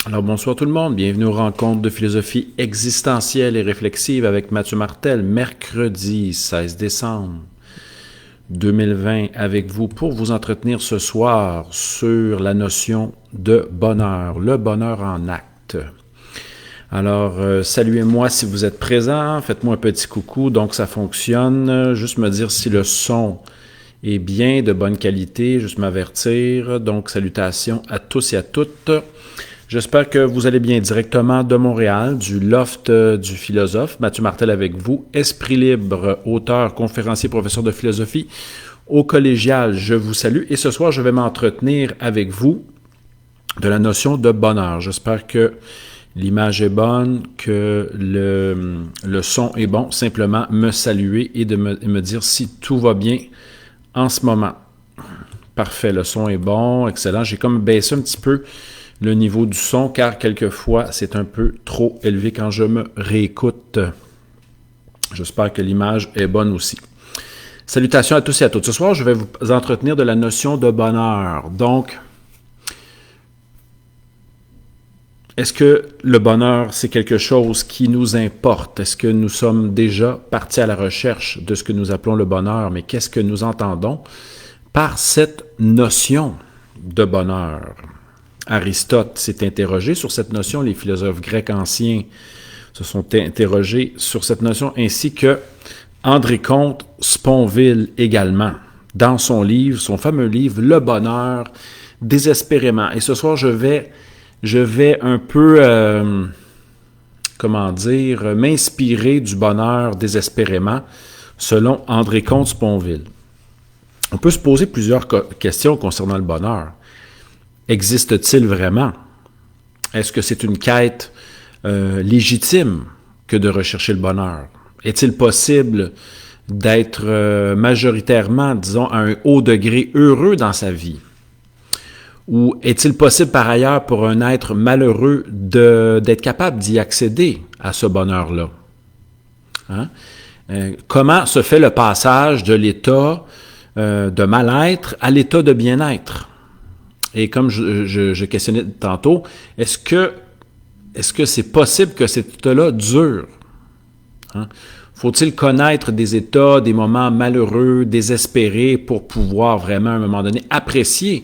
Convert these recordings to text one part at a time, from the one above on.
Alors bonsoir tout le monde, bienvenue aux rencontres de philosophie existentielle et réflexive avec Mathieu Martel, mercredi 16 décembre 2020 avec vous pour vous entretenir ce soir sur la notion de bonheur, le bonheur en acte. Alors, saluez-moi si vous êtes présent, faites-moi un petit coucou, donc ça fonctionne, juste me dire si le son est bien, de bonne qualité, juste m'avertir, donc salutations à tous et à toutes. J'espère que vous allez bien directement de Montréal, du loft du philosophe. Mathieu Martel avec vous, esprit libre, auteur, conférencier, professeur de philosophie au collégial. Je vous salue et ce soir, je vais m'entretenir avec vous de la notion de bonheur. J'espère que l'image est bonne, que le son est bon. Simplement me saluer et de me dire si tout va bien en ce moment. Parfait, le son est bon, excellent. J'ai comme baissé un petit peu le niveau du son, car quelquefois, c'est un peu trop élevé quand je me réécoute. J'espère que l'image est bonne aussi. Salutations à tous et à toutes. Ce soir, je vais vous entretenir de la notion de bonheur. Donc, est-ce que le bonheur, c'est quelque chose qui nous importe? Est-ce que nous sommes déjà partis à la recherche de ce que nous appelons le bonheur? Mais qu'est-ce que nous entendons par cette notion de bonheur? Aristote s'est interrogé sur cette notion, les philosophes grecs anciens se sont interrogés sur cette notion, ainsi que André Comte Sponville également, dans son livre, son fameux livre, Le bonheur désespérément. Et ce soir, je vais un peu, m'inspirer du bonheur désespérément, selon André Comte Sponville. On peut se poser plusieurs questions concernant le bonheur. Existe-t-il vraiment? Est-ce que c'est une quête légitime que de rechercher le bonheur? Est-il possible d'être majoritairement, disons, à un haut degré heureux dans sa vie? Ou est-il possible par ailleurs pour un être malheureux d'être capable d'y accéder à ce bonheur-là? Hein? Comment se fait le passage de l'état de mal-être à l'état de bien-être? Et comme je questionnais tantôt, est-ce que c'est possible que cet état-là dure? Hein? Faut-il connaître des états, des moments malheureux, désespérés pour pouvoir vraiment, à un moment donné, apprécier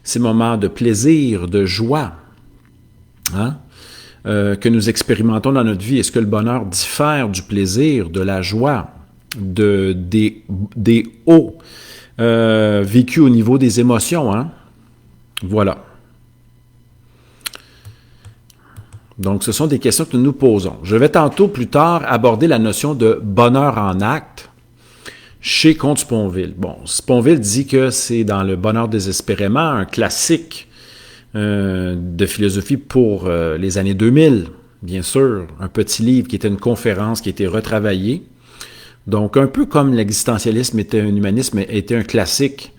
ces moments de plaisir, de joie que nous expérimentons dans notre vie? Est-ce que le bonheur diffère du plaisir, de la joie, des hauts vécus au niveau des émotions? Voilà. Donc, ce sont des questions que nous nous posons. Je vais tantôt, plus tard, aborder la notion de bonheur en acte chez Comte Sponville. Bon, Sponville dit que c'est dans le bonheur désespérément, un classique de philosophie pour les années 2000, bien sûr. Un petit livre qui était une conférence qui a été retravaillée. Donc, un peu comme l'existentialisme était un humanisme, était un classique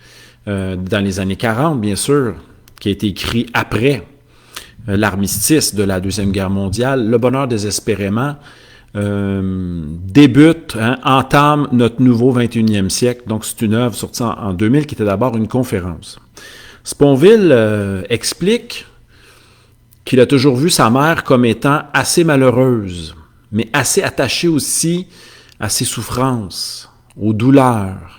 dans les années 40, bien sûr, qui a été écrit après l'armistice de la Deuxième Guerre mondiale. Le bonheur désespérément débute, entame notre nouveau 21e siècle. Donc, c'est une œuvre sortie en 2000 qui était d'abord une conférence. Sponville explique qu'il a toujours vu sa mère comme étant assez malheureuse, mais assez attachée aussi à ses souffrances, aux douleurs.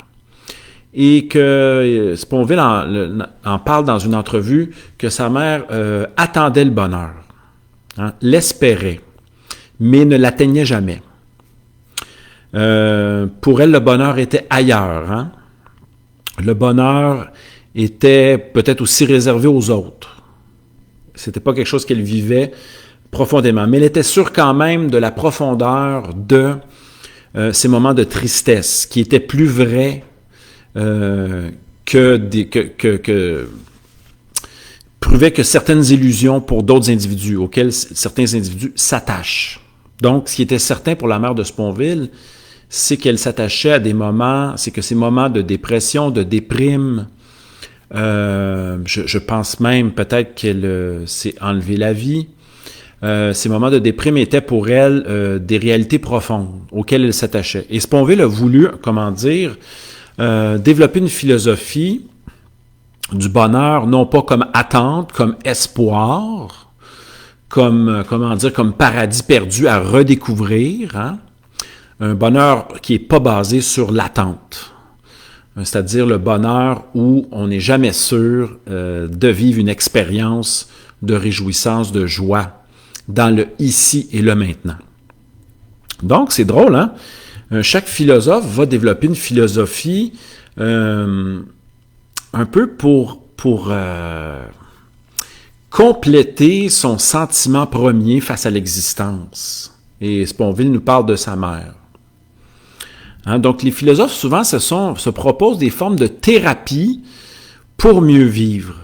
Et que Sponville en parle dans une entrevue que sa mère attendait le bonheur, l'espérait, mais ne l'atteignait jamais. Pour elle, le bonheur était ailleurs. Le bonheur était peut-être aussi réservé aux autres. C'était pas quelque chose qu'elle vivait profondément, mais elle était sûre quand même de la profondeur de ces moments de tristesse, qui étaient plus vrais prouvait que certaines illusions pour d'autres individus, auxquels certains individus s'attachent. Donc, ce qui était certain pour la mère de Sponville, c'est qu'elle s'attachait à des moments, c'est que ces moments de dépression, de déprime, je pense même peut-être qu'elle s'est enlevé la vie. Ces moments de déprime étaient pour elle des réalités profondes auxquelles elle s'attachait. Et Sponville a voulu, développer une philosophie du bonheur, non pas comme attente, comme espoir, comme paradis perdu à redécouvrir, hein? Un bonheur qui n'est pas basé sur l'attente. C'est-à-dire le bonheur où on n'est jamais sûr de vivre une expérience de réjouissance, de joie dans le ici et le maintenant. Donc, c'est drôle, hein? Chaque philosophe va développer une philosophie un peu pour compléter son sentiment premier face à l'existence. Et Sponville nous parle de sa mère. Hein, donc, les philosophes, souvent, se proposent des formes de thérapie pour mieux vivre.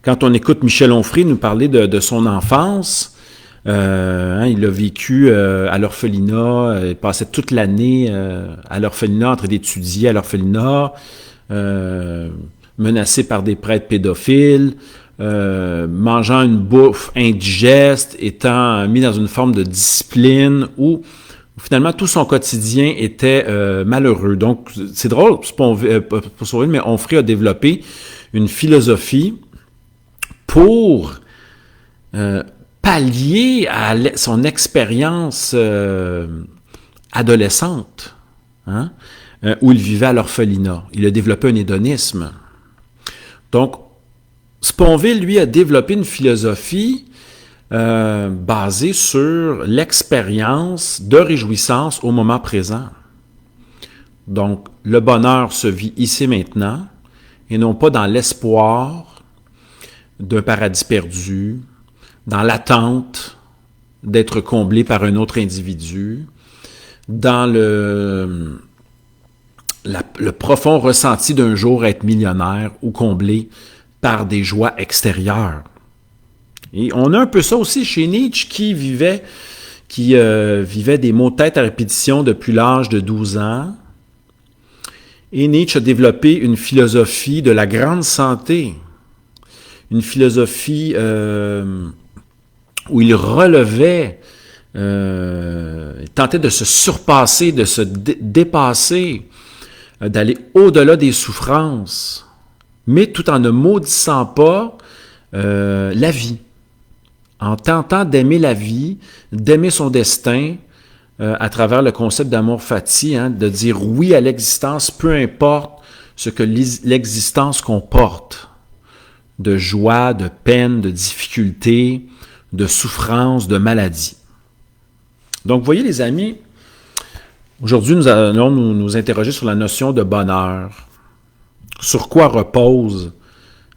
Quand on écoute Michel Onfray nous parler de son enfance, il a vécu à l'orphelinat, il passait toute l'année à l'orphelinat, en train d'étudier à l'orphelinat, menacé par des prêtres pédophiles, mangeant une bouffe indigeste, étant mis dans une forme de discipline où finalement tout son quotidien était malheureux. Donc, c'est drôle, pour Sponville, mais Onfray a développé une philosophie pour pallier à son expérience adolescente, hein, où il vivait à l'orphelinat. Il a développé un hédonisme. Donc, Sponville, lui, a développé une philosophie basée sur l'expérience de réjouissance au moment présent. Donc, le bonheur se vit ici et maintenant, et non pas dans l'espoir d'un paradis perdu, dans l'attente d'être comblé par un autre individu, dans le profond ressenti d'un jour être millionnaire ou comblé par des joies extérieures. Et on a un peu ça aussi chez Nietzsche qui vivait des maux de tête à répétition depuis l'âge de 12 ans. Et Nietzsche a développé une philosophie de la grande santé, une philosophie où il relevait, tentait de se surpasser, de se dépasser, d'aller au-delà des souffrances, mais tout en ne maudissant pas la vie, en tentant d'aimer la vie, d'aimer son destin, à travers le concept d'amour fati, hein, de dire oui à l'existence, peu importe ce que l'existence comporte, de joie, de peine, de difficulté, de souffrance, de maladie. Donc, vous voyez, les amis, aujourd'hui, nous allons nous interroger sur la notion de bonheur. Sur quoi repose,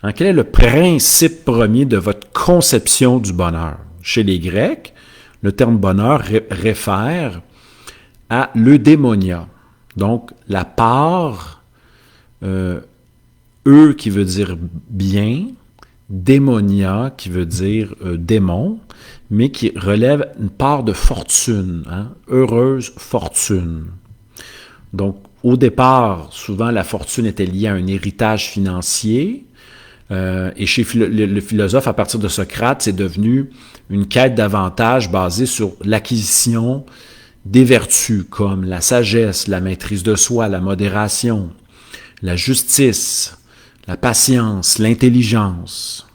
hein, quel est le principe premier de votre conception du bonheur? Chez les Grecs, le terme bonheur réfère à l'eudémonia. Donc, la part, qui veut dire bien, démonia qui veut dire démon, mais qui relève une part de fortune, hein, heureuse fortune. Donc, au départ, souvent, la fortune était liée à un héritage financier, et chez le philosophe, à partir de Socrate, c'est devenu une quête d'avantages basée sur l'acquisition des vertus comme la sagesse, la maîtrise de soi, la modération, la justice, la patience, l'intelligence.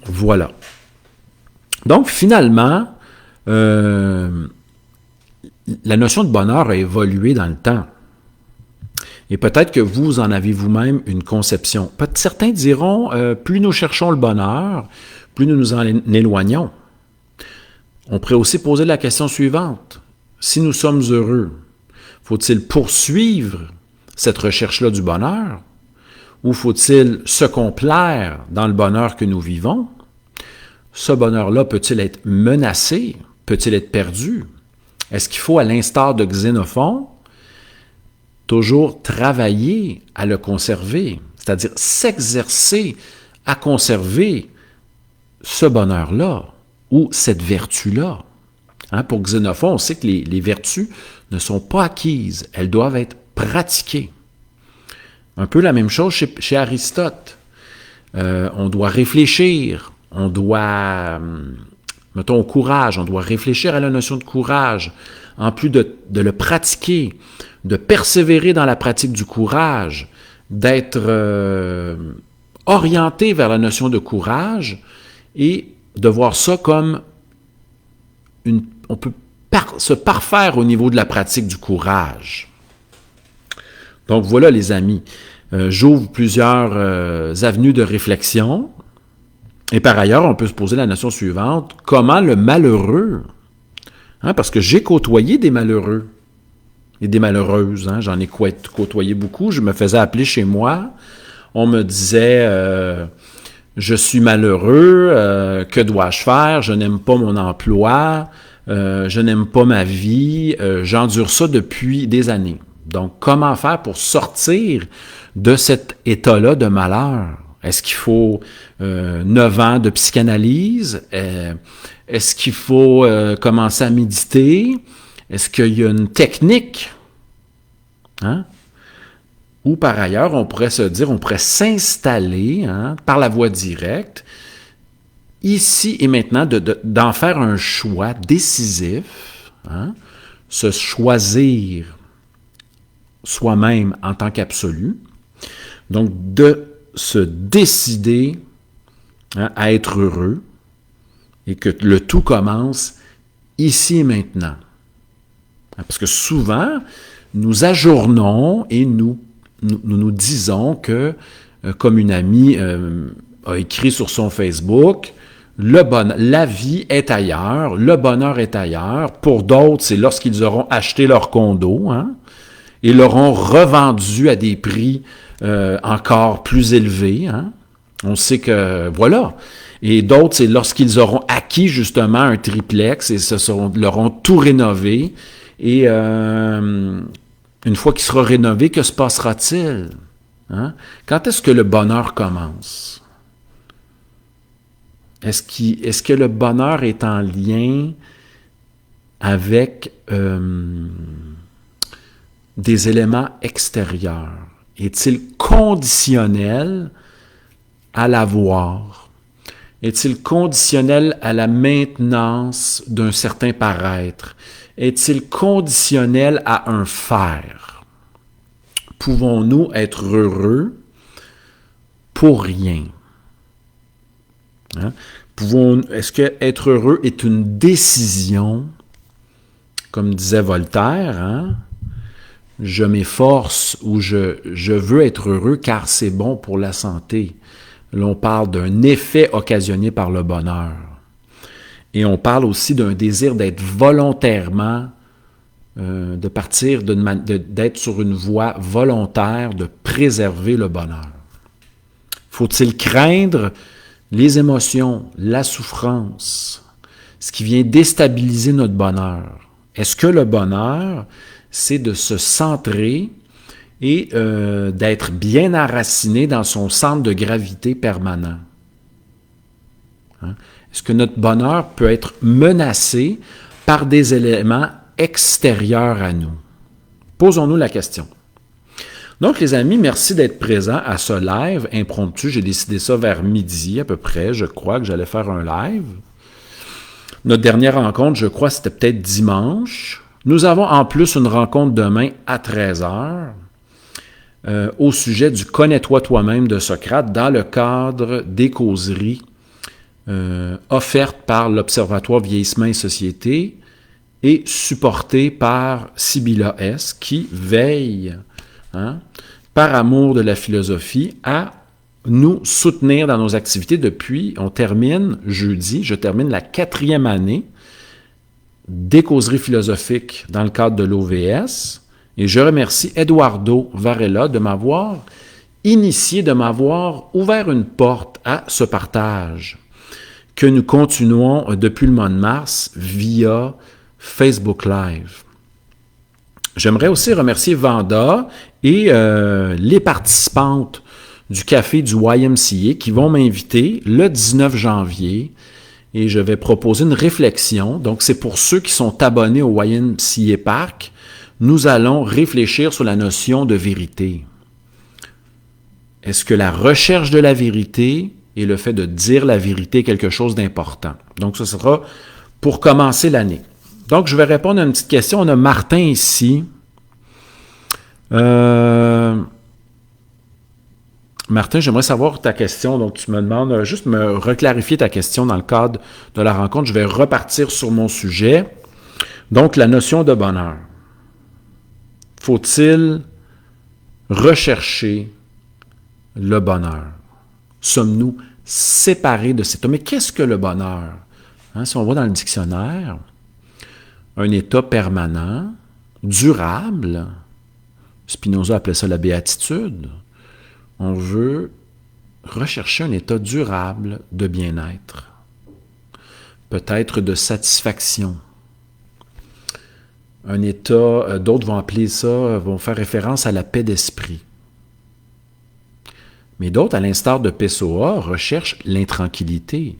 Voilà. Donc, finalement, la notion de bonheur a évolué dans le temps. Et peut-être que vous en avez vous-même une conception. Certains diront, plus nous cherchons le bonheur, plus nous nous en éloignons. On pourrait aussi poser la question suivante. Si nous sommes heureux, faut-il poursuivre cette recherche-là du bonheur? Ou faut-il se complaire dans le bonheur que nous vivons? Ce bonheur-là peut-il être menacé? Peut-il être perdu? Est-ce qu'il faut, à l'instar de Xénophon, toujours travailler à le conserver, c'est-à-dire s'exercer à conserver ce bonheur-là ou cette vertu-là? Hein, pour Xénophon, on sait que les vertus ne sont pas acquises, elles doivent être pratiquées. Un peu la même chose chez Aristote. On doit réfléchir, on doit, mettons, au courage, on doit réfléchir à la notion de courage, en plus de le pratiquer, de persévérer dans la pratique du courage, d'être orienté vers la notion de courage, et de voir ça comme on peut se parfaire au niveau de la pratique du courage. Donc voilà les amis, j'ouvre plusieurs avenues de réflexion. Et par ailleurs, on peut se poser la notion suivante, comment le malheureux, parce que j'ai côtoyé des malheureux et des malheureuses, j'en ai côtoyé beaucoup, je me faisais appeler chez moi, on me disait je suis malheureux, que dois-je faire, je n'aime pas mon emploi, je n'aime pas ma vie, j'endure ça depuis des années. Donc, comment faire pour sortir de cet état-là de malheur? Est-ce qu'il faut 9 ans de psychanalyse? Est-ce qu'il faut commencer à méditer? Est-ce qu'il y a une technique? Ou par ailleurs, on pourrait se dire, on pourrait s'installer par la voie directe, ici et maintenant, d'en faire un choix décisif, se choisir soi-même en tant qu'absolu, donc de se décider à être heureux et que le tout commence ici et maintenant. Parce que souvent, nous ajournons et nous disons que, comme une amie a écrit sur son Facebook, la vie est ailleurs, le bonheur est ailleurs. Pour d'autres, c'est lorsqu'ils auront acheté leur condo et l'auront revendu à des prix encore plus élevés. On sait que, voilà. Et d'autres, c'est lorsqu'ils auront acquis justement un triplex et l'auront tout rénové. Et une fois qu'il sera rénové, que se passera-t-il? Quand est-ce que le bonheur commence? Est-ce que le bonheur est en lien avec des éléments extérieurs? Est-il conditionnel à l'avoir? Est-il conditionnel à la maintenance d'un certain paraître? Est-il conditionnel à un faire? Pouvons-nous être heureux pour rien? Est-ce que être heureux est une décision, comme disait Voltaire, je m'efforce ou je veux être heureux car c'est bon pour la santé. Là, on parle d'un effet occasionné par le bonheur. Et on parle aussi d'un désir d'être volontairement, de partir, d'être sur une voie volontaire, de préserver le bonheur. Faut-il craindre les émotions, la souffrance, ce qui vient déstabiliser notre bonheur? Est-ce que le bonheur, c'est de se centrer et d'être bien enraciné dans son centre de gravité permanent? Est-ce que notre bonheur peut être menacé par des éléments extérieurs à nous? Posons-nous la question. Donc, les amis, merci d'être présents à ce live impromptu. J'ai décidé ça vers midi à peu près. Je crois que j'allais faire un live. Notre dernière rencontre, je crois, c'était peut-être dimanche. Nous avons en plus une rencontre demain à 13h au sujet du « Connais-toi toi-même » de Socrate dans le cadre des causeries offertes par l'Observatoire Vieillissement et Société et supportées par Sibylla S. qui veille, par amour de la philosophie, à nous soutenir dans nos activités depuis, on termine jeudi, je termine la 4e année des causeries philosophiques dans le cadre de l'OVS. Et je remercie Eduardo Varela de m'avoir initié, de m'avoir ouvert une porte à ce partage que nous continuons depuis le mois de mars via Facebook Live. J'aimerais aussi remercier Vanda et les participantes du café du YMCA qui vont m'inviter le 19 janvier et je vais proposer une réflexion. Donc, c'est pour ceux qui sont abonnés au YMCA Park. Nous allons réfléchir sur la notion de vérité. Est-ce que la recherche de la vérité et le fait de dire la vérité est quelque chose d'important? Donc, ce sera pour commencer l'année. Donc, je vais répondre à une petite question. On a Martin ici. Martin, j'aimerais savoir ta question. Donc, tu me demandes juste me reclarifier ta question dans le cadre de la rencontre. Je vais repartir sur mon sujet. Donc, la notion de bonheur. Faut-il rechercher le bonheur? Sommes-nous séparés de cet homme? Mais qu'est-ce que le bonheur? Si on va dans le dictionnaire, un état permanent, durable, Spinoza appelait ça la béatitude. On veut rechercher un état durable de bien-être, peut-être de satisfaction. Un état, d'autres vont appeler ça, vont faire référence à la paix d'esprit. Mais d'autres, à l'instar de Pessoa, recherchent l'intranquillité.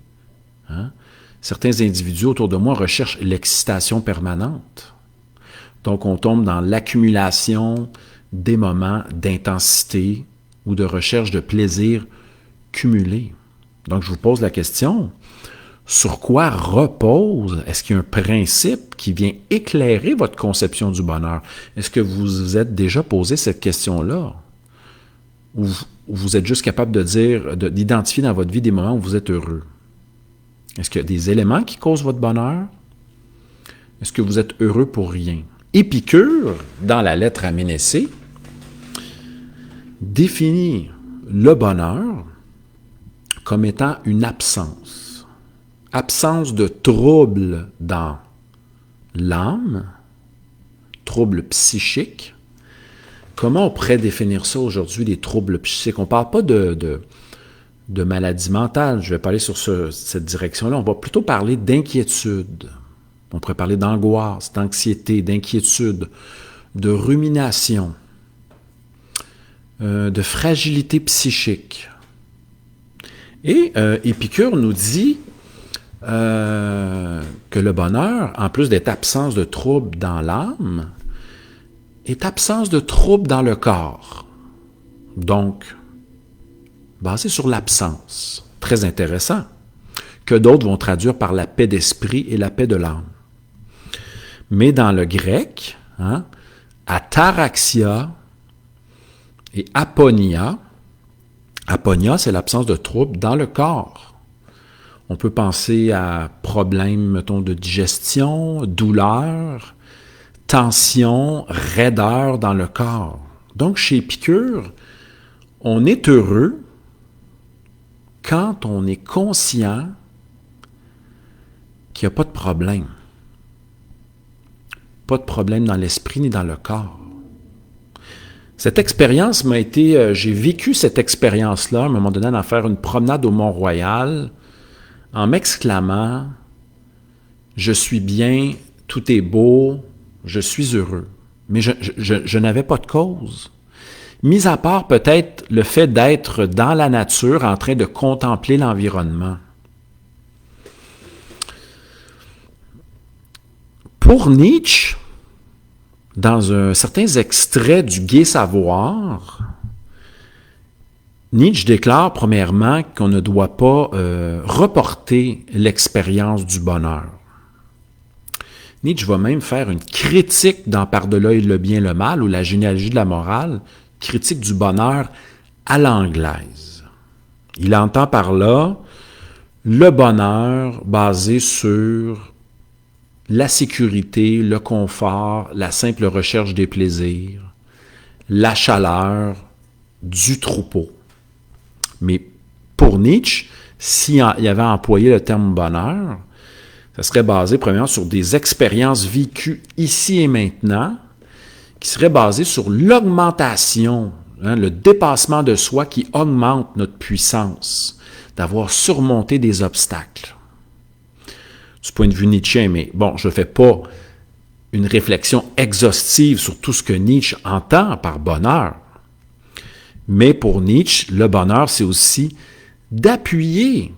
Certains individus autour de moi recherchent l'excitation permanente. Donc, on tombe dans l'accumulation des moments d'intensité ou de recherche de plaisir cumulé. Donc, je vous pose la question, sur quoi repose, est-ce qu'il y a un principe qui vient éclairer votre conception du bonheur? Est-ce que vous vous êtes déjà posé cette question-là? Ou vous êtes juste capable de dire, d'identifier dans votre vie des moments où vous êtes heureux? Est-ce qu'il y a des éléments qui causent votre bonheur? Est-ce que vous êtes heureux pour rien? Épicure, dans la lettre à Ménécée, définit le bonheur comme étant une absence. Absence de trouble dans l'âme, trouble psychique. Comment on pourrait définir ça aujourd'hui, les troubles psychiques? On ne parle pas de maladie mentale, je vais pas aller sur cette direction-là. On va plutôt parler d'inquiétude. On pourrait parler d'angoisse, d'anxiété, d'inquiétude, de rumination, de fragilité psychique. Et Épicure nous dit que le bonheur, en plus d'être absence de trouble dans l'âme, est absence de trouble dans le corps. Donc, basé sur l'absence. Très intéressant. Que d'autres vont traduire par la paix d'esprit et la paix de l'âme. Mais dans le grec, ataraxia et aponia, aponia, c'est l'absence de trouble dans le corps. On peut penser à problèmes, mettons, de digestion, douleur, tension, raideur dans le corps. Donc, chez Épicure, on est heureux quand on est conscient qu'il n'y a pas de problème. Pas de problème dans l'esprit ni dans le corps. Cette expérience m'a été... j'ai vécu cette expérience-là, à un moment donné, d'en faire une promenade au Mont-Royal, en m'exclamant « Je suis bien, tout est beau, je suis heureux. » Mais je n'avais pas de cause. Mis à part peut-être le fait d'être dans la nature, en train de contempler l'environnement. Pour Nietzsche, dans certains extraits du Gai Savoir, Nietzsche déclare premièrement qu'on ne doit pas reporter l'expérience du bonheur. Nietzsche va même faire une critique dans Par-delà le bien et le mal, ou la généalogie de la morale, critique du bonheur à l'anglaise. Il entend par là le bonheur basé sur la sécurité, le confort, la simple recherche des plaisirs, la chaleur du troupeau. Mais pour Nietzsche, s'il avait employé le terme bonheur, ça serait basé premièrement sur des expériences vécues ici et maintenant, qui seraient basées sur l'augmentation, le dépassement de soi qui augmente notre puissance, d'avoir surmonté des obstacles. Du point de vue nietzschéen, mais bon, je ne fais pas une réflexion exhaustive sur tout ce que Nietzsche entend par bonheur. Mais pour Nietzsche, le bonheur, c'est aussi d'appuyer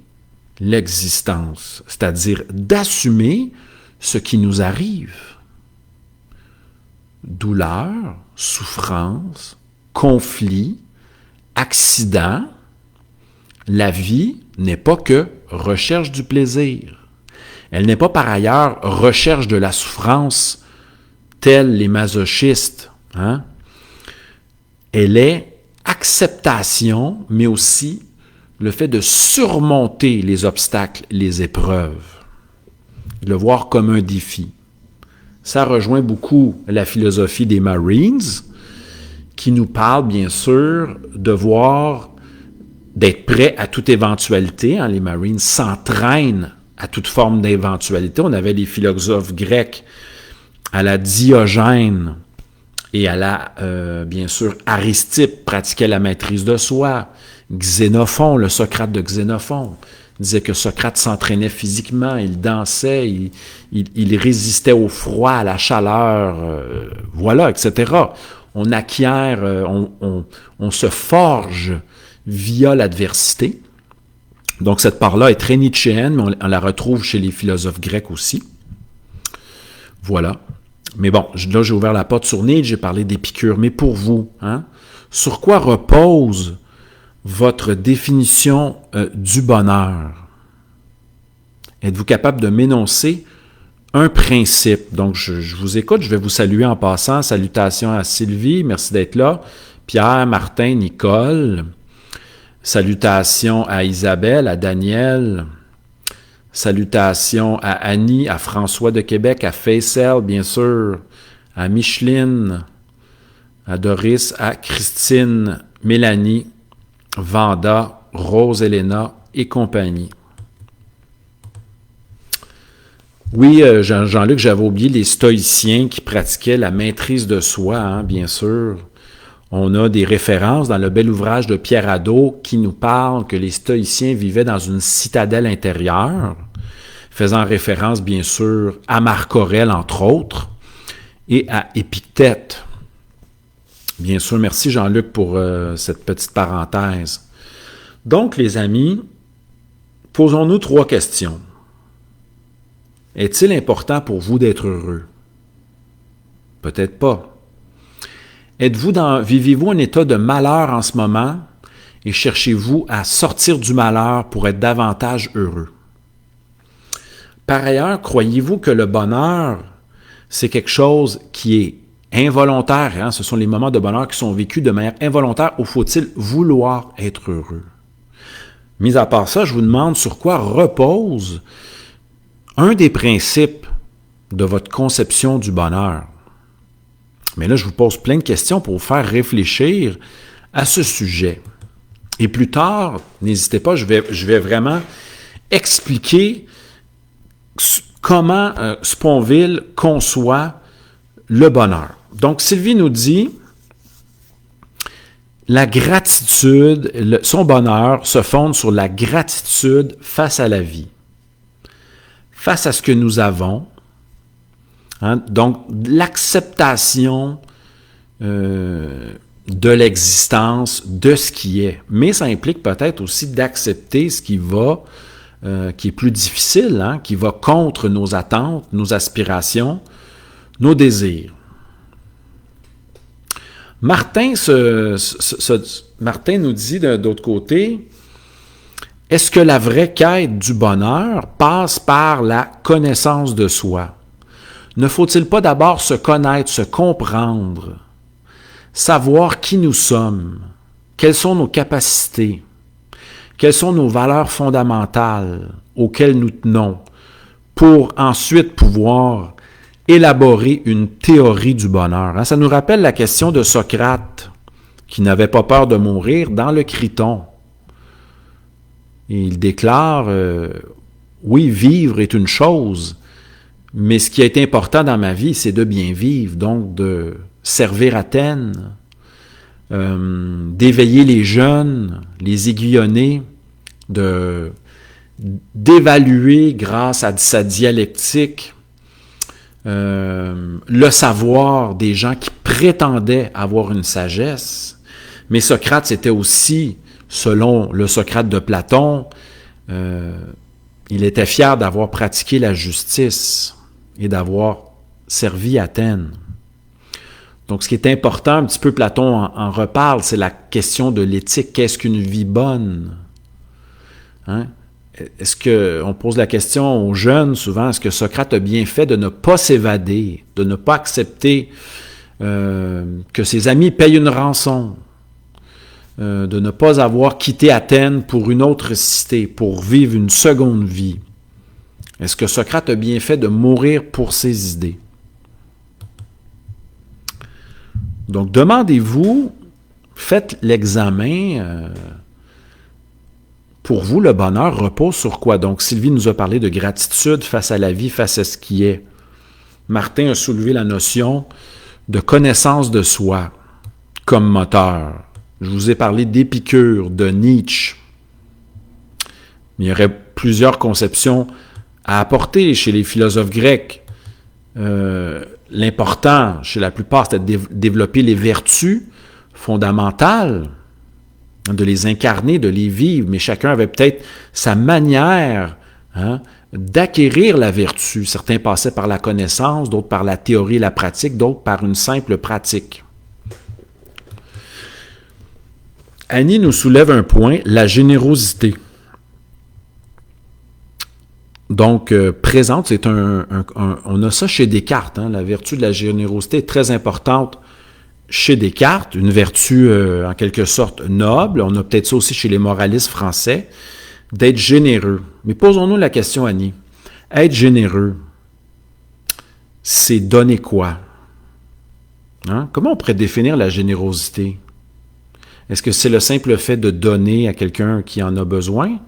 l'existence, c'est-à-dire d'assumer ce qui nous arrive. Douleur, souffrance, conflit, accident, la vie n'est pas que recherche du plaisir. Elle n'est pas par ailleurs recherche de la souffrance tels les masochistes. Elle est acceptation, mais aussi le fait de surmonter les obstacles, les épreuves, de le voir comme un défi. Ça rejoint beaucoup la philosophie des Marines, qui nous parle bien sûr d'être prêt à toute éventualité. Les Marines s'entraînent à toute forme d'éventualité. On avait des philosophes grecs à la Diogène et à la, bien sûr, Aristippe, pratiquait la maîtrise de soi. Xénophon, le Socrate de Xénophon, disait que Socrate s'entraînait physiquement, il dansait, il résistait au froid, à la chaleur, voilà, etc. On acquiert, on se forge via l'adversité. Donc cette part-là est très nietzschéenne, mais on la retrouve chez les philosophes grecs aussi. Voilà. Mais bon, là j'ai ouvert la porte sur Nietzsche, j'ai parlé d'Épicure. Mais pour vous, sur quoi repose votre définition du bonheur? Êtes-vous capable de m'énoncer un principe? Donc, je vous écoute, je vais vous saluer en passant. Salutations à Sylvie, merci d'être là. Pierre, Martin, Nicole. Salutations à Isabelle, à Daniel. Salutations à Annie, à François de Québec, à Faisal, bien sûr, à Micheline, à Doris, à Christine, Mélanie, Vanda, Rose Elena et compagnie. Oui, Jean-Luc, j'avais oublié les stoïciens qui pratiquaient la maîtrise de soi, bien sûr. On a des références dans le bel ouvrage de Pierre Hadot qui nous parle que les stoïciens vivaient dans une citadelle intérieure, faisant référence, bien sûr, à Marc Aurèle, entre autres, et à Épictète. Bien sûr, merci Jean-Luc pour cette petite parenthèse. Donc, les amis, posons-nous 3 questions. Est-il important pour vous d'être heureux? Peut-être pas. Vivez-vous un état de malheur en ce moment et cherchez-vous à sortir du malheur pour être davantage heureux? Par ailleurs, croyez-vous que le bonheur, c'est quelque chose qui est involontaire? Ce sont les moments de bonheur qui sont vécus de manière involontaire ou faut-il vouloir être heureux? Mis à part ça, je vous demande sur quoi repose un des principes de votre conception du bonheur. Mais là, je vous pose plein de questions pour vous faire réfléchir à ce sujet. Et plus tard, n'hésitez pas, je vais vraiment expliquer comment Sponville conçoit le bonheur. Donc, Sylvie nous dit, la gratitude, son bonheur se fonde sur la gratitude face à la vie, face à ce que nous avons. Donc, l'acceptation de l'existence, de ce qui est. Mais ça implique peut-être aussi d'accepter ce qui est plus difficile, qui va contre nos attentes, nos aspirations, nos désirs. Martin nous dit d'autre côté, est-ce que la vraie quête du bonheur passe par la connaissance de soi? Ne faut-il pas d'abord se connaître, se comprendre, savoir qui nous sommes, quelles sont nos capacités, quelles sont nos valeurs fondamentales auxquelles nous tenons, pour ensuite pouvoir élaborer une théorie du bonheur. Ça nous rappelle la question de Socrate, qui n'avait pas peur de mourir dans le Criton. Et il déclare, oui, vivre est une chose, mais ce qui est important dans ma vie, c'est de bien vivre, donc de servir Athènes, d'éveiller les jeunes, les aiguillonner, d'évaluer grâce à sa dialectique le savoir des gens qui prétendaient avoir une sagesse. Mais Socrate, c'était aussi, selon le Socrate de Platon, il était fier d'avoir pratiqué la justice et d'avoir servi Athènes. Donc, ce qui est important, un petit peu Platon en reparle, c'est la question de l'éthique. Qu'est-ce qu'une vie bonne? Est-ce qu'on pose la question aux jeunes souvent, est-ce que Socrate a bien fait de ne pas s'évader, de ne pas accepter que ses amis payent une rançon, de ne pas avoir quitté Athènes pour une autre cité, pour vivre une seconde vie. Est-ce que Socrate a bien fait de mourir pour ses idées? Donc, demandez-vous, faites l'examen. Pour vous, le bonheur repose sur quoi? Donc, Sylvie nous a parlé de gratitude face à la vie, face à ce qui est. Martin a soulevé la notion de connaissance de soi comme moteur. Je vous ai parlé d'Épicure, de Nietzsche. Il y aurait plusieurs conceptions à apporter chez les philosophes grecs. L'important, chez la plupart, c'était de développer les vertus fondamentales, de les incarner, de les vivre, mais chacun avait peut-être sa manière d'acquérir la vertu. Certains passaient par la connaissance, d'autres par la théorie et la pratique, d'autres par une simple pratique. Annie nous soulève un point, la générosité. Donc, présente, c'est on a ça chez Descartes. La vertu de la générosité est très importante chez Descartes, une vertu en quelque sorte noble. On a peut-être ça aussi chez les moralistes français, d'être généreux. Mais posons-nous la question, Annie. Être généreux, c'est donner quoi? Comment on pourrait définir la générosité? Est-ce que c'est le simple fait de donner à quelqu'un qui en a besoin?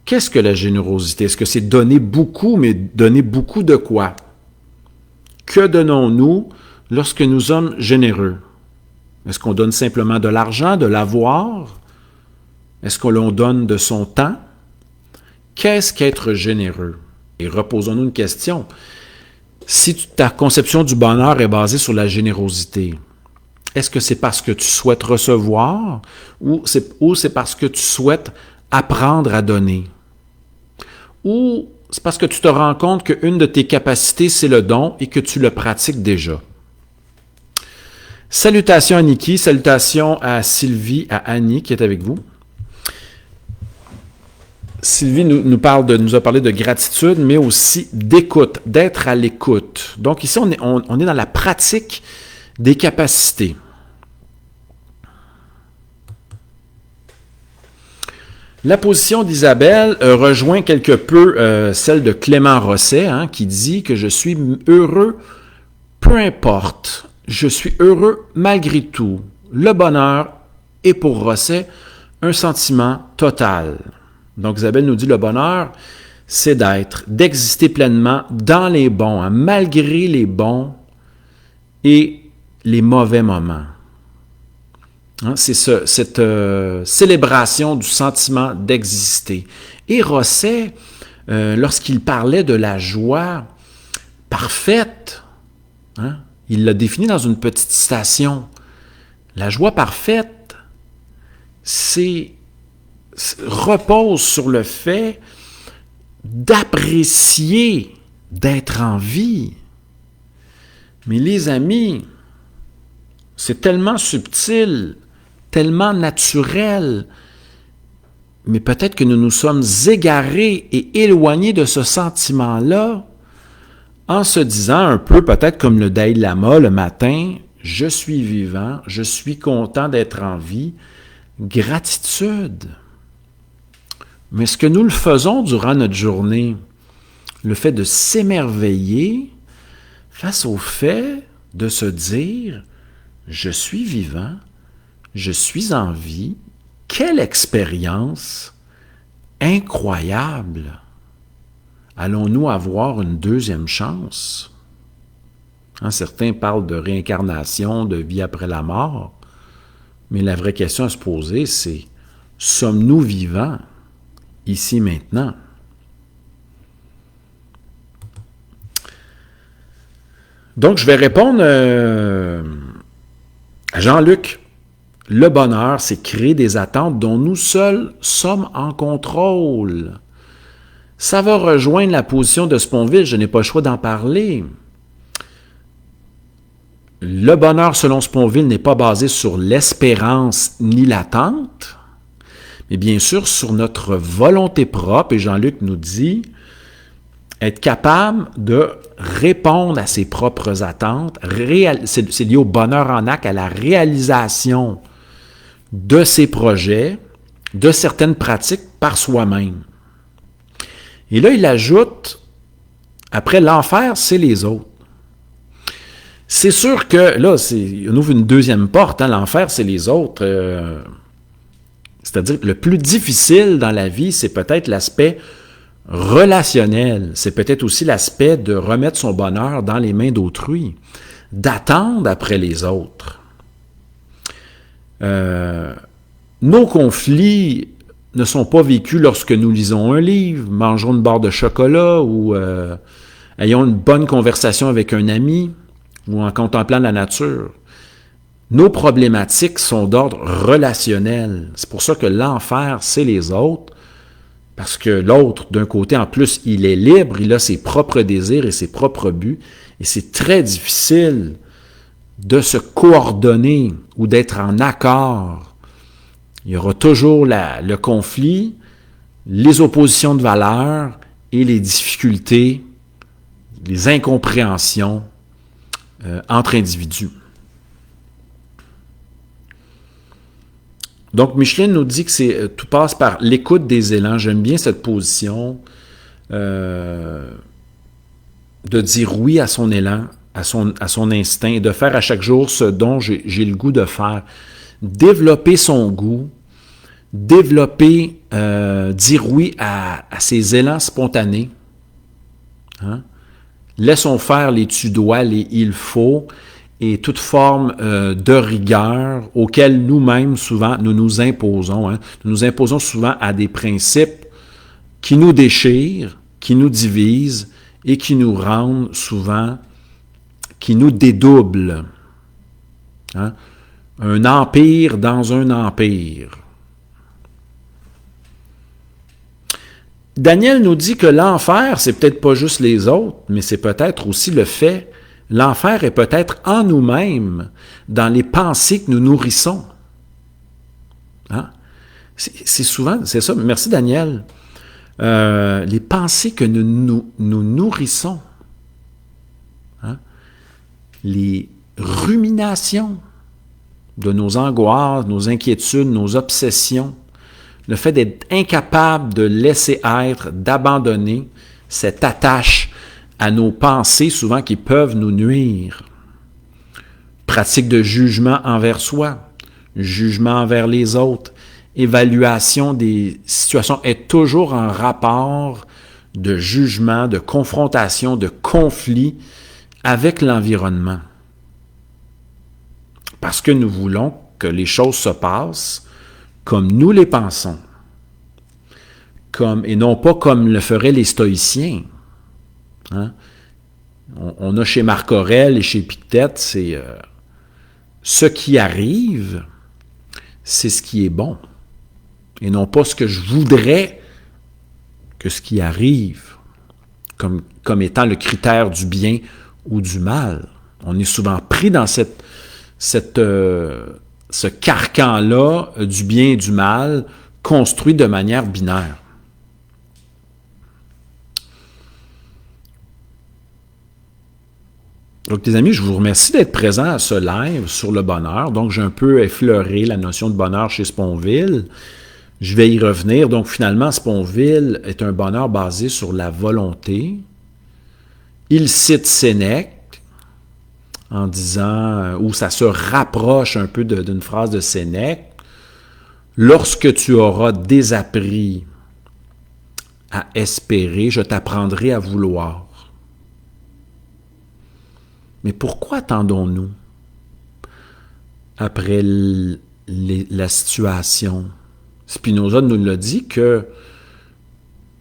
Qu'est-ce que la générosité? Est-ce que c'est donner beaucoup, mais donner beaucoup de quoi? Que donnons-nous lorsque nous sommes généreux? Est-ce qu'on donne simplement de l'argent, de l'avoir? Est-ce qu'on l'on donne de son temps? Qu'est-ce qu'être généreux? Et reposons-nous une question. Si ta conception du bonheur est basée sur la générosité, est-ce que c'est parce que tu souhaites recevoir ou c'est parce que tu souhaites apprendre à donner? Ou c'est parce que tu te rends compte qu'une de tes capacités, c'est le don et que tu le pratiques déjà? Salutations à Niki, salutations à Sylvie, à Annie qui est avec vous. Sylvie nous a parlé de gratitude, mais aussi d'écoute, d'être à l'écoute. Donc ici, on est dans la pratique des capacités. La position d'Isabelle rejoint quelque peu celle de Clément Rosset, qui dit que je suis heureux peu importe, je suis heureux malgré tout. Le bonheur est pour Rosset un sentiment total. Donc Isabelle nous dit le bonheur, c'est d'exister pleinement dans les bons, malgré les bons et les mauvais moments. C'est cette célébration du sentiment d'exister. Et Rosset, lorsqu'il parlait de la joie parfaite, il l'a défini dans une petite citation. La joie parfaite, repose sur le fait d'apprécier d'être en vie. Mais les amis, c'est tellement subtil, tellement naturel, mais peut-être que nous nous sommes égarés et éloignés de ce sentiment-là en se disant un peu peut-être comme le Dalai Lama le matin, je suis vivant, je suis content d'être en vie, gratitude. Mais est-ce que nous le faisons durant notre journée? Le fait de s'émerveiller face au fait de se dire je suis vivant, je suis en vie, quelle expérience incroyable! Allons-nous avoir une deuxième chance? Certains parlent de réincarnation, de vie après la mort, mais la vraie question à se poser, c'est sommes-nous vivants ici maintenant? Donc, je vais répondre à Jean-Luc. Le bonheur, c'est créer des attentes dont nous seuls sommes en contrôle. Ça va rejoindre la position de Sponville, je n'ai pas le choix d'en parler. Le bonheur, selon Sponville, n'est pas basé sur l'espérance ni l'attente, mais bien sûr sur notre volonté propre. Et Jean-Luc nous dit être capable de répondre à ses propres attentes. C'est lié au bonheur en acte, à la réalisation de ses projets, de certaines pratiques par soi-même. Et là, il ajoute, après l'enfer, c'est les autres. C'est sûr que, là, on ouvre une deuxième porte, hein, l'enfer, c'est les autres. C'est-à-dire que le plus difficile dans la vie, c'est peut-être l'aspect relationnel. C'est peut-être aussi l'aspect de remettre son bonheur dans les mains d'autrui, d'attendre après les autres. Nos conflits ne sont pas vécus lorsque nous lisons un livre, mangeons une barre de chocolat ou ayons une bonne conversation avec un ami ou en contemplant la nature. Nos problématiques sont d'ordre relationnel. C'est pour ça que l'enfer, c'est les autres, parce que l'autre, d'un côté, en plus, il est libre, il a ses propres désirs et ses propres buts, et c'est très difficile de se coordonner ou d'être en accord. Il y aura toujours le conflit, les oppositions de valeurs et les difficultés, les incompréhensions entre individus. Donc, Micheline nous dit que tout passe par l'écoute des élans. J'aime bien cette position de dire oui à son élan, à son instinct, et de faire à chaque jour ce dont j'ai le goût de faire. Développer son goût, dire oui à ses élans spontanés. Hein? Laissons faire les tu dois, les il faut, et toute forme de rigueur auquel nous-mêmes, souvent, nous nous imposons. Hein? Nous nous imposons souvent à des principes qui nous déchirent, qui nous divisent et qui nous rendent souvent, qui nous dédoublent. Hein? Un empire dans un empire. Daniel nous dit que l'enfer, c'est peut-être pas juste les autres, mais c'est peut-être aussi le fait, l'enfer est peut-être en nous-mêmes, dans les pensées que nous nourrissons. Hein? C'est souvent, c'est ça. Merci Daniel. Les pensées que nous nourrissons. Hein? Les ruminations de nos angoisses, nos inquiétudes, nos obsessions. Le fait d'être incapable de laisser être, d'abandonner cette attache à nos pensées, souvent qui peuvent nous nuire. Pratique de jugement envers soi, jugement envers les autres, évaluation des situations est toujours en rapport de jugement, de confrontation, de conflit avec l'environnement. Parce que nous voulons que les choses se passent comme nous les pensons, et non pas comme le feraient les stoïciens. Hein? On a chez Marc Aurèle et chez Épictète, c'est ce qui arrive, c'est ce qui est bon, et non pas ce que je voudrais que ce qui arrive, comme étant le critère du bien ou du mal. On est souvent pris dans ce carcan-là du bien et du mal construit de manière binaire. Donc, les amis, je vous remercie d'être présents à ce live sur le bonheur. Donc, j'ai un peu effleuré la notion de bonheur chez Sponville. Je vais y revenir. Donc, finalement, Sponville est un bonheur basé sur la volonté. Il cite Sénèque en disant, où ça se rapproche un peu d'une phrase de Sénèque, « Lorsque tu auras désappris à espérer, je t'apprendrai à vouloir. » Mais pourquoi attendons-nous après la situation? Spinoza nous l'a dit que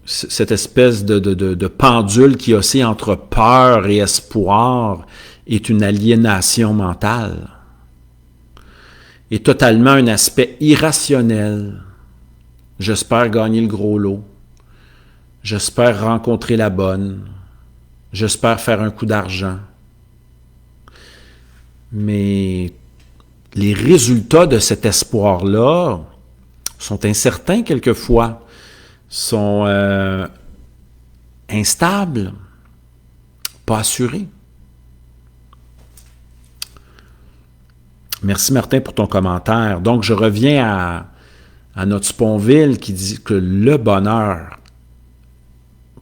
cette espèce de pendule qui oscille entre peur et espoir est une aliénation mentale, est totalement un aspect irrationnel. J'espère gagner le gros lot. J'espère rencontrer la bonne. J'espère faire un coup d'argent. Mais les résultats de cet espoir-là sont incertains quelquefois, sont instables, pas assurés. Merci Martin pour ton commentaire. Donc, je reviens à notre Sponville qui dit que le bonheur,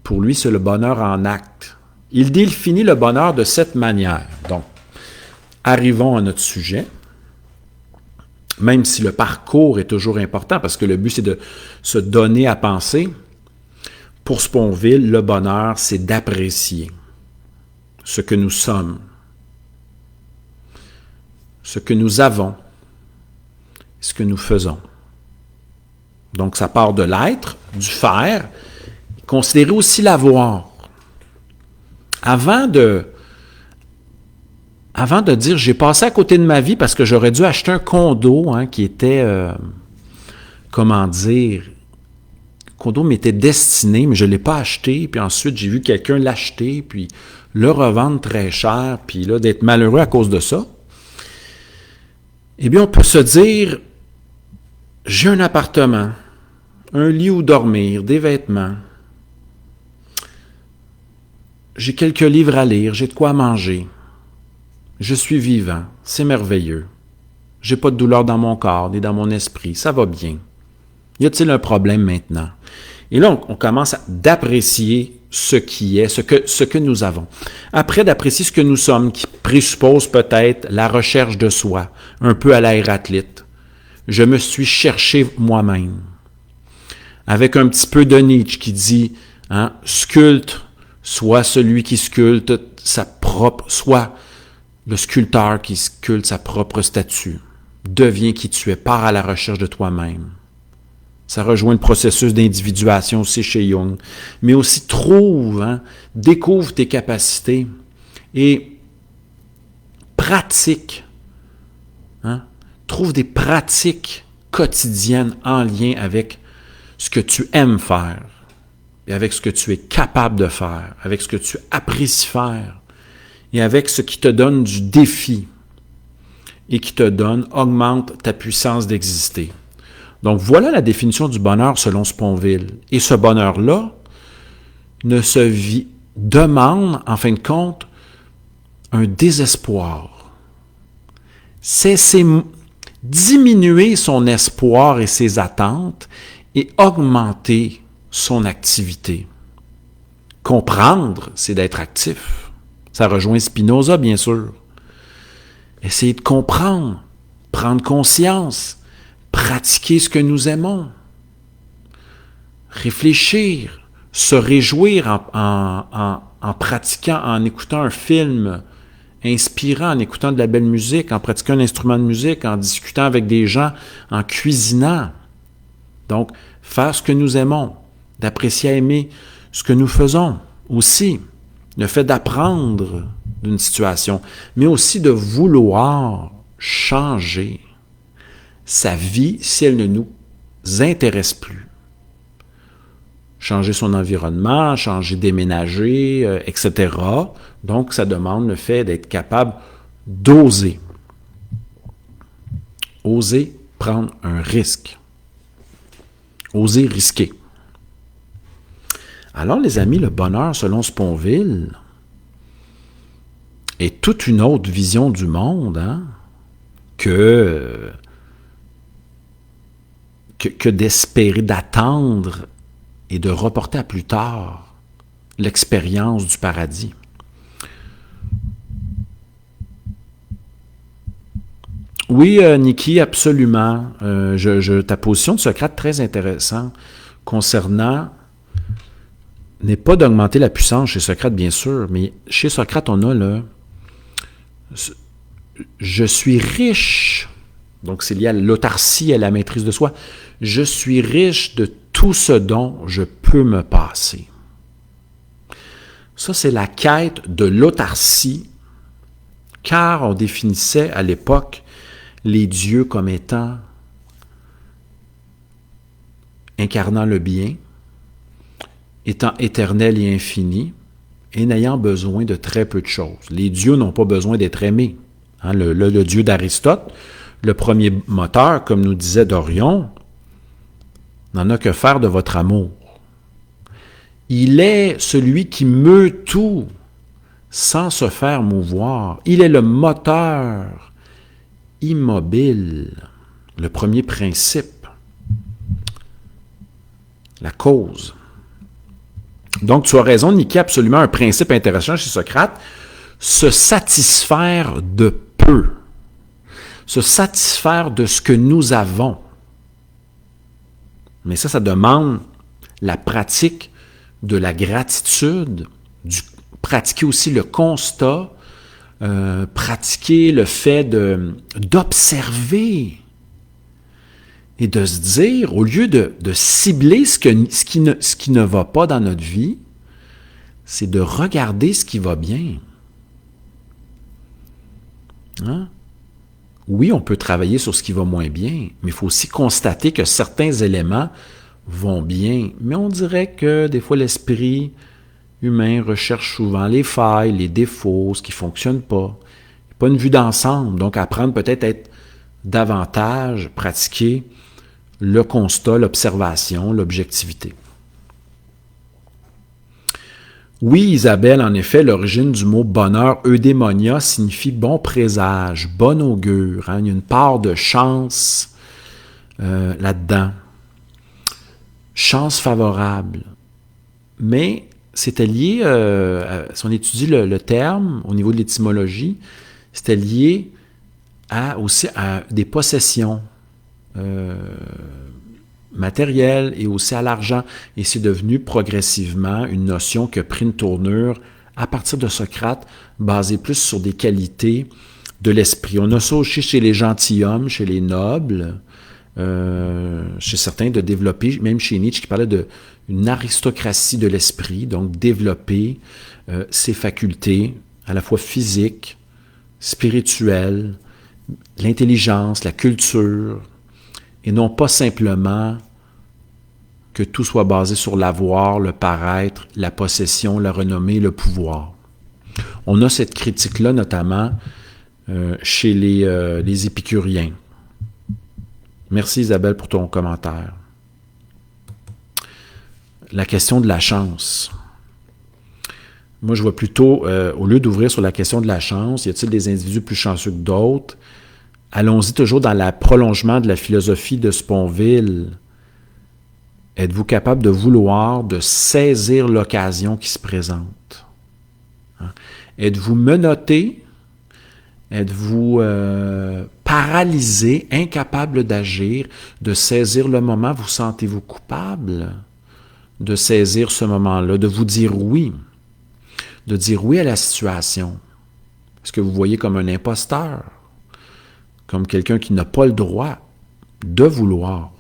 pour lui, c'est le bonheur en acte. Il définit le bonheur de cette manière. Donc, arrivons à notre sujet. Même si le parcours est toujours important, parce que le but, c'est de se donner à penser. Pour Sponville, le bonheur, c'est d'apprécier ce que nous sommes, ce que nous avons, ce que nous faisons. Donc, ça part de l'être, du faire, considérer aussi l'avoir. Avant de dire, j'ai passé à côté de ma vie parce que j'aurais dû acheter un condo qui était, le condo m'était destiné, mais je ne l'ai pas acheté. Puis ensuite, j'ai vu quelqu'un l'acheter, puis le revendre très cher, puis là, d'être malheureux à cause de ça. Eh bien, on peut se dire, j'ai un appartement, un lit où dormir, des vêtements, j'ai quelques livres à lire, j'ai de quoi manger, je suis vivant, c'est merveilleux, j'ai pas de douleur dans mon corps ni dans mon esprit, ça va bien. Y a-t-il un problème maintenant? Et là, on commence d'apprécier ce qui est, ce que nous avons. Après, d'apprécier ce que nous sommes, qui présuppose peut-être la recherche de soi, un peu à la Héraclite. Je me suis cherché moi-même. Avec un petit peu de Nietzsche qui dit, sculpte, soit celui qui sculpte soit le sculpteur qui sculpte sa propre statue. Deviens qui tu es, pars à la recherche de toi-même. Ça rejoint le processus d'individuation aussi chez Jung. Mais aussi découvre tes capacités et pratique. Trouve des pratiques quotidiennes en lien avec ce que tu aimes faire et avec ce que tu es capable de faire, avec ce que tu apprécies faire et avec ce qui te donne du défi et qui augmente ta puissance d'exister. Donc, voilà la définition du bonheur selon Sponville. Et ce bonheur-là demande, en fin de compte, un désespoir. Diminuer son espoir et ses attentes et augmenter son activité. Comprendre, c'est d'être actif. Ça rejoint Spinoza, bien sûr. Essayer de comprendre, prendre conscience, pratiquer ce que nous aimons, réfléchir, se réjouir en pratiquant, en écoutant un film inspirant, en écoutant de la belle musique, en pratiquant un instrument de musique, en discutant avec des gens, en cuisinant. Donc, faire ce que nous aimons, d'apprécier et aimer ce que nous faisons aussi, le fait d'apprendre d'une situation, mais aussi de vouloir changer sa vie si elle ne nous intéresse plus. Changer son environnement, déménager, etc. Donc, ça demande le fait d'être capable d'oser. Oser prendre un risque. Oser risquer. Alors, les amis, le bonheur, selon Sponville, est toute une autre vision du monde que d'espérer, d'attendre et de reporter à plus tard l'expérience du paradis. Oui, Niki, absolument. Ta position de Socrate, très intéressante, concernant, n'est pas d'augmenter la puissance chez Socrate, bien sûr, mais chez Socrate, on a je suis riche, donc c'est lié à l'autarcie, à la maîtrise de soi, je suis riche de tout ce dont je peux me passer. Ça, c'est la quête de l'autarcie, car on définissait à l'époque les dieux comme étant incarnant le bien, étant éternel et infini, et n'ayant besoin de très peu de choses. Les dieux n'ont pas besoin d'être aimés. Le dieu d'Aristote, le premier moteur, comme nous disait Dorion, n'en a que faire de votre amour. Il est celui qui meut tout sans se faire mouvoir. Il est le moteur immobile. Le premier principe. La cause. Donc, tu as raison de niquer absolument un principe intéressant chez Socrate. Se satisfaire de peu. Se satisfaire de ce que nous avons. Mais ça demande la pratique de la gratitude, pratiquer aussi le constat, pratiquer le fait d'observer et de se dire, au lieu de cibler ce qui ne va pas dans notre vie, c'est de regarder ce qui va bien. Hein? Oui, on peut travailler sur ce qui va moins bien, mais il faut aussi constater que certains éléments vont bien. Mais on dirait que des fois, l'esprit humain recherche souvent les failles, les défauts, ce qui ne fonctionne pas. Pas une vue d'ensemble. Donc, apprendre peut-être à être davantage, pratiquer le constat, l'observation, l'objectivité. Oui, Isabelle, en effet, l'origine du mot bonheur, eudémonia, signifie bon présage, bon augure. Hein? Il y a une part de chance là-dedans. Chance favorable. Mais c'était lié, si on étudie le terme au niveau de l'étymologie, c'était lié aussi à des possessions matérielles et aussi à l'argent. Et c'est devenu progressivement une notion qui a pris une tournure à partir de Socrate, basée plus sur des qualités de l'esprit. On a ça aussi chez les gentilshommes, chez les nobles, chez certains de développer, même chez Nietzsche qui parlait d'une aristocratie de l'esprit, donc développer ses facultés à la fois physiques, spirituelles, l'intelligence, la culture, et non pas simplement que tout soit basé sur l'avoir, le paraître, la possession, la renommée, le pouvoir. On a cette critique-là notamment chez les épicuriens. Merci Isabelle pour ton commentaire. La question de la chance. Moi, je vois plutôt, au lieu d'ouvrir sur la question de la chance, y a-t-il des individus plus chanceux que d'autres? Allons-y toujours dans le prolongement de la philosophie de Sponville. Êtes-vous capable de vouloir, de saisir l'occasion qui se présente? Hein? Êtes-vous menotté? Êtes-vous paralysé, incapable d'agir, de saisir le moment? Vous sentez-vous coupable de saisir ce moment-là, de vous dire oui, de dire oui à la situation? Est-ce que vous voyez comme un imposteur, comme quelqu'un qui n'a pas le droit de vouloir?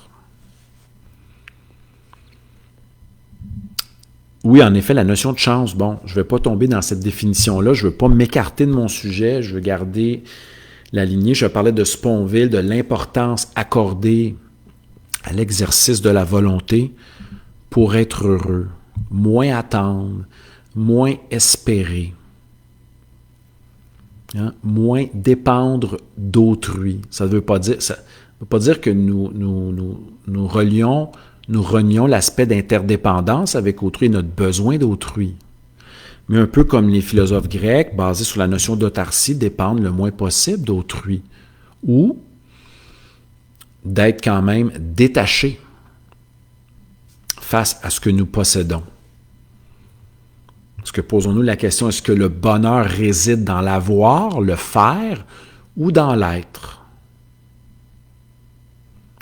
Oui, en effet, la notion de chance, bon, je ne vais pas tomber dans cette définition-là, je ne veux pas m'écarter de mon sujet, je veux garder la lignée. Je parlais de Sponville, de l'importance accordée à l'exercice de la volonté pour être heureux. Moins attendre, moins espérer, hein? Moins dépendre d'autrui. Ça ne veut pas dire que nous renions l'aspect d'interdépendance avec autrui et notre besoin d'autrui. Mais un peu comme les philosophes grecs, basés sur la notion d'autarcie, dépendre le moins possible d'autrui. Ou d'être quand même détaché face à ce que nous possédons. Parce que posons-nous la question, est-ce que le bonheur réside dans l'avoir, le faire, ou dans l'être?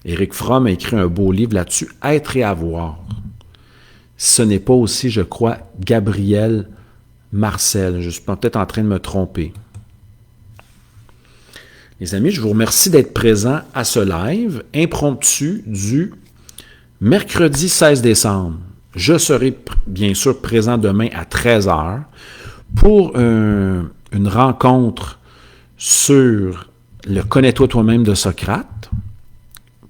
Éric Fromm a écrit un beau livre là-dessus, « Être et avoir ». Ce n'est pas aussi, je crois, Gabriel Marcel. Je suis peut-être en train de me tromper. Les amis, je vous remercie d'être présents à ce live impromptu du mercredi 16 décembre. Je serai bien sûr présent demain à 13h pour une rencontre sur le « Connais-toi toi-même » de Socrate.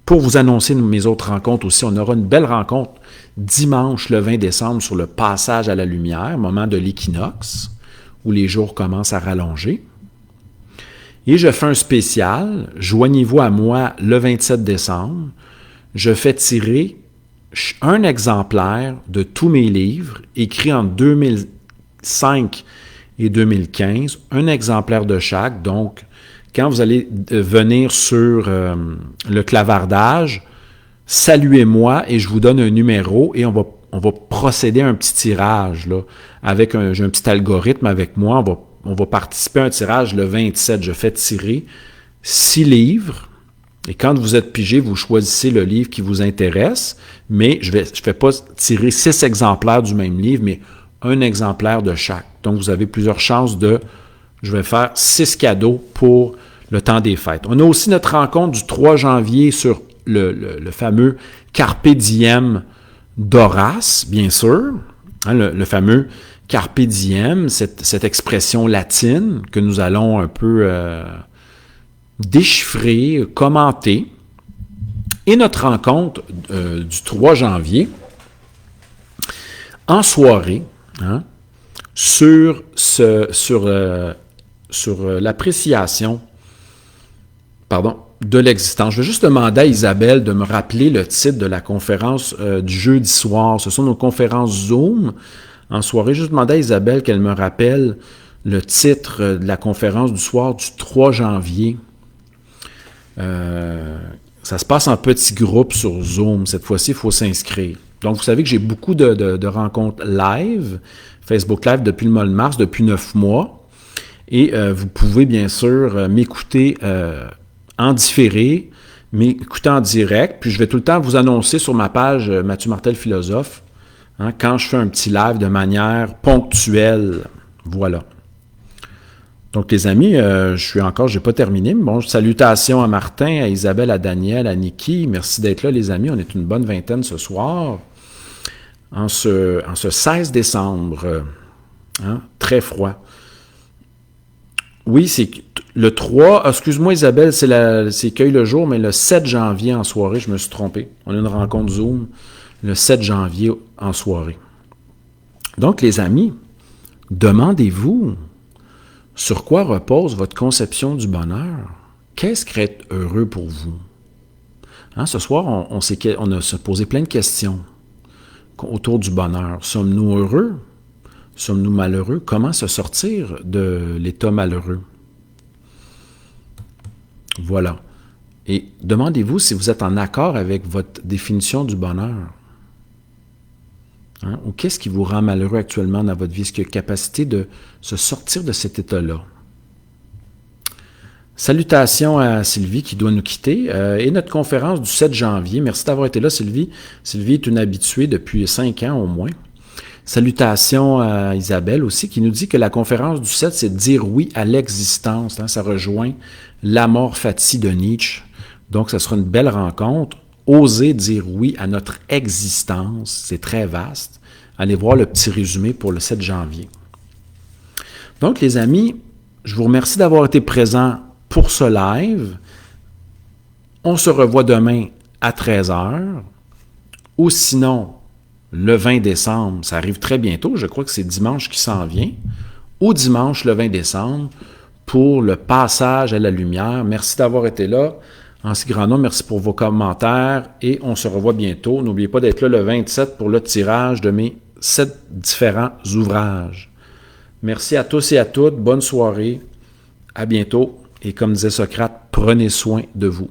Pour vous annoncer mes autres rencontres aussi, on aura une belle rencontre dimanche le 20 décembre sur le passage à la lumière, moment de l'équinoxe, où les jours commencent à rallonger. Et je fais un spécial, joignez-vous à moi le 27 décembre. Je fais tirer un exemplaire de tous mes livres, écrits en 2005 et 2015, un exemplaire de chaque, donc quand vous allez venir sur le clavardage, saluez-moi et je vous donne un numéro et on va procéder à un petit tirage, là, j'ai un petit algorithme avec moi, on va participer à un tirage le 27. Je fais tirer 6 livres. Et quand vous êtes pigé, vous choisissez le livre qui vous intéresse, mais je fais pas tirer 6 exemplaires du même livre, mais un exemplaire de chaque. Donc, vous avez plusieurs chances je vais faire 6 cadeaux pour le temps des fêtes. On a aussi notre rencontre du 3 janvier sur le fameux Carpe Diem d'Horace, bien sûr, hein, le fameux Carpe Diem, cette expression latine que nous allons un peu déchiffrer, commenter. Et notre rencontre du 3 janvier, en soirée, hein, sur l'appréciation, de l'existence. Je vais juste demander à Isabelle de me rappeler le titre de la conférence du jeudi soir. Ce sont nos conférences Zoom en soirée. Je vais juste demander à Isabelle qu'elle me rappelle le titre de la conférence du soir du 3 janvier. Ça se passe en petits groupes sur Zoom. Cette fois-ci, il faut s'inscrire. Donc, vous savez que j'ai beaucoup de rencontres live, Facebook Live depuis le mois de mars, depuis 9 mois. Et vous pouvez, bien sûr, m'écouter en différé, m'écouter en direct. Puis, je vais tout le temps vous annoncer sur ma page Mathieu Martel Philosophe, hein, quand je fais un petit live de manière ponctuelle. Voilà. Donc, les amis, j'ai pas terminé. Mais bon, salutations à Martin, à Isabelle, à Daniel, à Niki. Merci d'être là, les amis. On est une bonne vingtaine ce soir. En ce 16 décembre, hein, très froid. Oui, c'est le 3, excuse-moi Isabelle, c'est Cueille le jour, mais le 7 janvier en soirée, je me suis trompé. On a une rencontre Zoom le 7 janvier en soirée. Donc, les amis, demandez-vous sur quoi repose votre conception du bonheur. Qu'est-ce qu'être heureux pour vous? Hein, ce soir, on a se posé plein de questions autour du bonheur. Sommes-nous heureux? Sommes-nous malheureux? Comment se sortir de l'état malheureux? Voilà. Et demandez-vous si vous êtes en accord avec votre définition du bonheur. Hein? Ou qu'est-ce qui vous rend malheureux actuellement dans votre vie? Est-ce qu'il y a capacité de se sortir de cet état-là? Salutations à Sylvie qui doit nous quitter. Et notre conférence du 7 janvier. Merci d'avoir été là, Sylvie. Sylvie est une habituée depuis 5 ans au moins. Salutations à Isabelle aussi, qui nous dit que la conférence du 7, c'est dire oui à l'existence. Hein, ça rejoint l'amor fati de Nietzsche. Donc, ça sera une belle rencontre. Oser dire oui à notre existence, c'est très vaste. Allez voir le petit résumé pour le 7 janvier. Donc, les amis, je vous remercie d'avoir été présents pour ce live. On se revoit demain à 13h. Ou sinon, le 20 décembre, ça arrive très bientôt, je crois que c'est dimanche qui s'en vient, ou dimanche le 20 décembre, pour le passage à la lumière. Merci d'avoir été là. En si grand nombre, merci pour vos commentaires, et on se revoit bientôt. N'oubliez pas d'être là le 27 pour le tirage de mes 7 différents ouvrages. Merci à tous et à toutes, bonne soirée, à bientôt, et comme disait Socrate, prenez soin de vous.